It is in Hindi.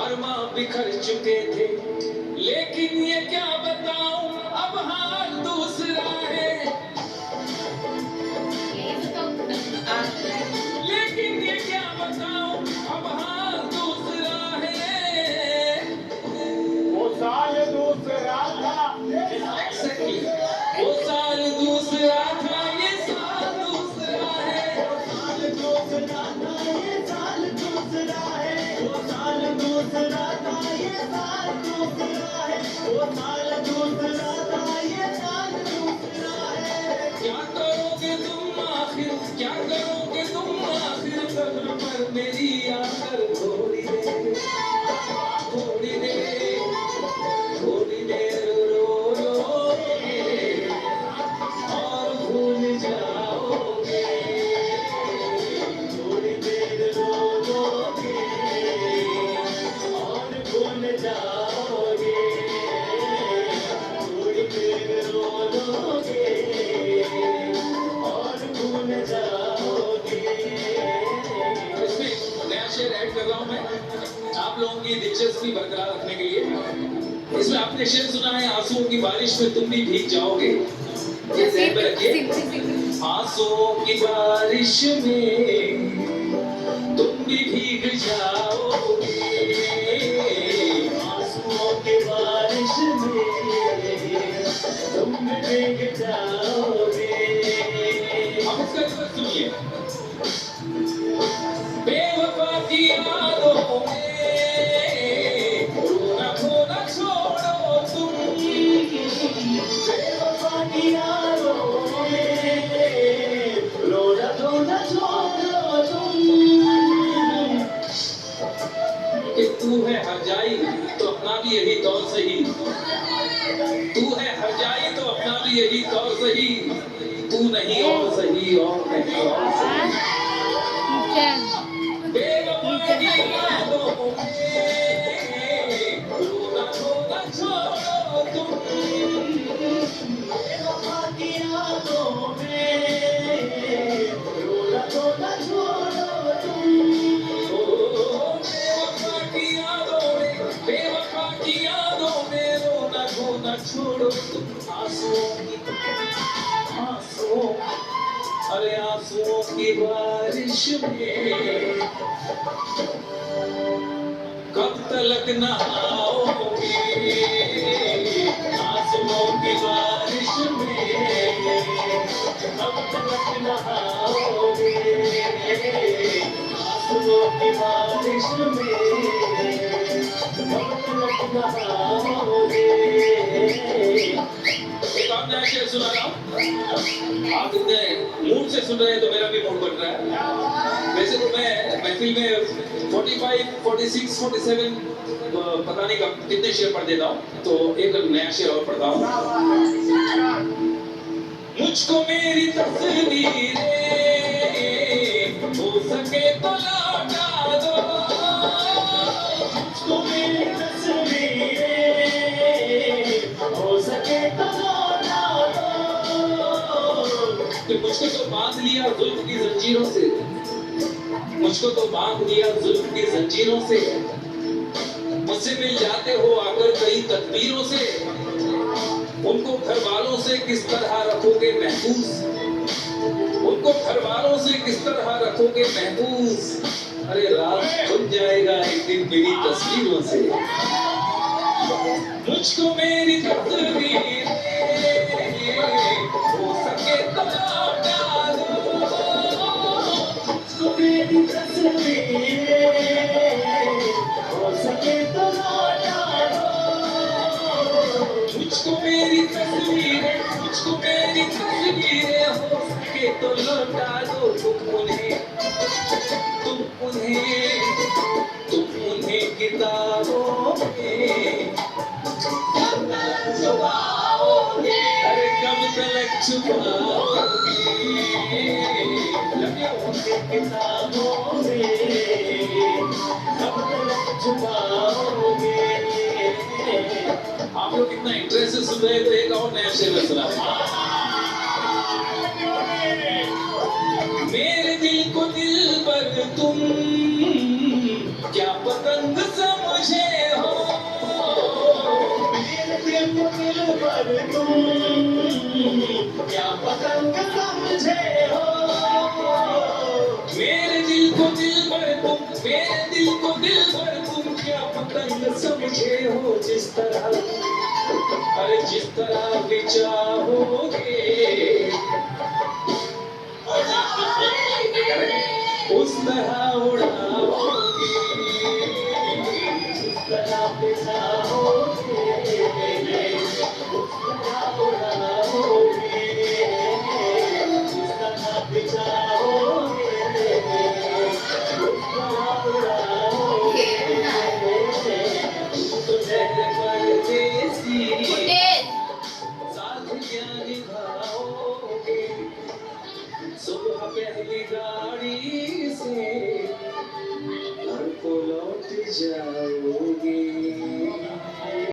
अरमा बिखर चुके थे, लेकिन ये क्या बताऊं अब हाल दूसरा है। लेकिन ये क्या बताऊं अब हाल दूसरा है। वो साल दूसरा था, Exactly. वो साल दूसरा था, ये साल दूसरा है। वो साल दूसरा था, ये साल दूसरा है। वो साल दूसरा था, ये साल दूसरा है। वो साल दूसरा था, ये साल दूसरा है। क्या करोगे तुम आखिर, क्या करोगे तुम आखिर, कब्र पर मेरी आकर थोड़ी देर, थोड़ी देर, थोड़ी देर रो लोगे और भूल जाओगे। थोड़ी देर रो लोगे और भूल जाओगे। थोड़ी देर रो लोगे और भूल जाओगे। इसमें नया शेर ऐड कर रहा हूं मैं, आप लोगों की दिलचस्पी बरकरार रखने के लिए। इसमें आपने शेर सुना है, आंसुओं की बारिश में तुम भी भीग जाओगे। ये ध्यान में रखिए, आंसुओं की बारिश में तुम भी भीग जाओगे। आंसुओं की बारिश में तुम भीग जाओगे। अब इसका रिवर्स सुनिए, बेवफा की यादों में रोना धोना छोड़ो तुम। बेवफा की यादों में रोना धोना छोड़ो तुम। कि तू है हरजाई तो अपना भी यही दौर सही, तू है हरजाई तो अपना भी यही दौर सही, तू नहीं और सही और नहीं और सही। बेवफा की यादों में रोना धोना छोड़ो तुम। बेवफा की यादों में रोना धोना छोड़ो तुम। बेवफा की यादों में, बेवफा की यादों में रोना धोना छोड़ो तुम। आंसुओं की, आंसुओं, अरे आंसुओं की बारिश में कब तलक नहाओगे। आंसुओं की बारिश में कब तक नहाओगे। आंसुओं की बारिश में कब तक नहाओगे। एक और नया शेर सुना रहा हूँ, आप इतने मूड से सुन रहे हैं तो मेरा भी मूड बन रहा है। वैसे तो मैं महफिल में 45, 46, 47 पता नहीं कब कितने शेर पढ़ देता हूँ, तो एक नया शेर और पढ़ता हूँ। मुझको मेरी तस्वीरें हो सके तो लौटा दो। मुझको मेरी तस्वीरें हो सके तो लौटा दो। कि मुझको तो बांध लिया जुल्फ की जंजीरों से, मुझको तो बांध लिया जुल्फ की जंजीरों से, मुझसे मिल जाते हो आकर कई तदबीरों से, उनको घर वालों से किस तरह रखोगे महफूज, उनको घर वालों से किस तरह रखोगे महफूज। अरे राज खुल जाएगा एक दिन मेरी तस्वीरों से। मुझको मेरी तस्वीर हो सके तो लौटा दो। मुझको मेरी तस्वीरें हो सके तो लौटा दो। मुझको मेरी तस्वीरें, मुझको मेरी तस्वीरें हो सके तो लौटा दो। तुम उन्हें किताबों में कब तक छुपाओगे। अरे कब तक छुपाओगे। उन्हें किताबों में कब तक छुपाओगे। आप लोग कितना इंटरेस्ट से सुन रहे थे, एक और नया शेर सुना। मेरे दिल को दिल पर तुम क्या पतंग समझ समझे हो, मेरे दिल को दिल पर तुम क्या पसंद समझे हो, मेरे दिल को दिल पर तुम, मेरे दिल को दिल पर तुम क्या पतंग समझे हो, जिस तरह, अरे जिस तरह भी चाहोगे उस तरह उड़ाओगे, जिस तरह पे चाहोगे उस तरह उड़ाओगे, जिस तरह पे चाहोगे उस तरह उड़ाओगे, तो लहर परदेसी तेज साथ क्या निभाओगे, सुबह पहली गाड़ी से घर को लौट जाओगे।